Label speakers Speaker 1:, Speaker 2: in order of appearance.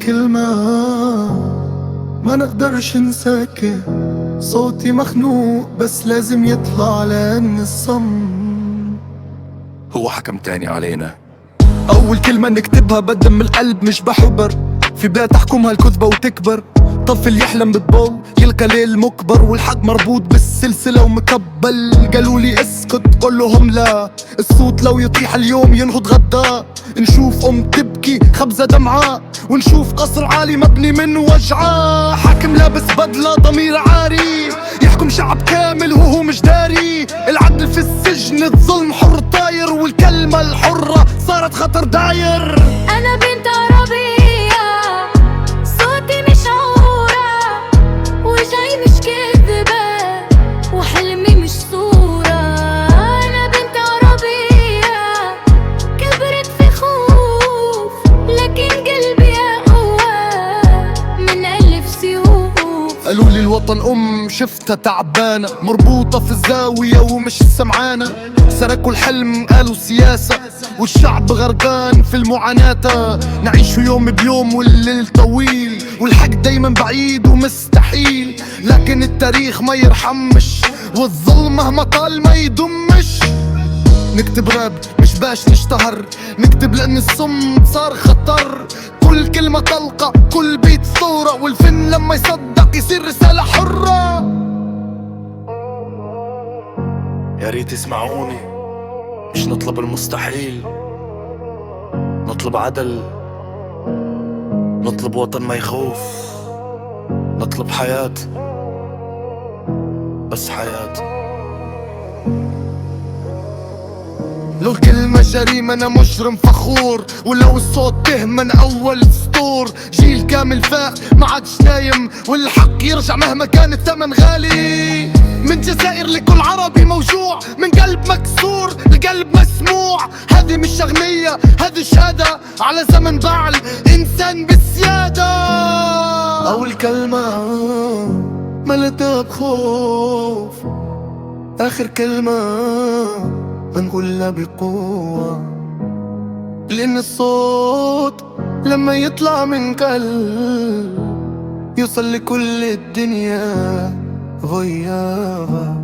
Speaker 1: كلمة ما نقدرش نسكت، صوتي مخنوق بس لازم يطلع لأن الصمت
Speaker 2: هو حكم تاني علينا.
Speaker 1: أول كلمة نكتبها بدم من القلب مش بحبر، في بيت تحكمها الكذبة وتكبر. طفل يحلم بالضوء يلقى ليل مكبر، والحق مربوط بالسلسلة ومكبل. قالولي اسكت قول لهم لا، الصوت لو يطيح اليوم ينهض غدا. نشوف تبكي خبزة دمعة، ونشوف قصر عالي مبني من وجعة. حاكم لابس بدلة ضمير عاري، يحكم شعب كامل وهو مش داري. العدل في السجن الظلم حر طاير، والكلمة الحرة صارت خطر داير.
Speaker 3: أنا بنت عربية صوتي مش عورة، وجاي مش كذبة، وحلمي مش صورة. أنا بنت عربية كبرت في خوف، لكن قلبي أقوى من ألف سيوف.
Speaker 1: قالولي الوطن شفتها تعبانة، مربوطة في الزاوية ومش سمعانة. سرقوا الحلم قالوا سياسة، والشعب غرقان في المعاناة. نعيش يوم بيوم والليل طويل، والحق دايما بعيد ومستحيل. لكن التاريخ ما يرحمش، والظلم مهما طال ما يدمش. نكتب راب مش باش نشتهر، نكتب لأن الصمت صار خطر. كل كلمة طلقة كل بيت ثورة، والفن لما يصدق يصير رسالة حرة.
Speaker 2: يا ريت يسمعوني، مش نطلب المستحيل، نطلب عدل، نطلب وطن ما يخوف، نطلب حياة، بس حياة.
Speaker 1: لو الكلمة جريمة أنا مجرم فخور، ولو الصوت تهم من أول سطور. جيل كامل فاق ما عادش نايم، والحق يرجع مهما كان الثمن غالي. من جزائر لكل عربي موجوع، من قلب مكسور لقلب مسموع. هذه مش أغنية هذه شهادة على زمن باع الإنسان بالسيادة. أول كلمة ملتها بخوف، آخر كلمة بنقولها بقوة. لأن الصوت لما يطلع من قلب يوصل لكل الدنيا غيابة.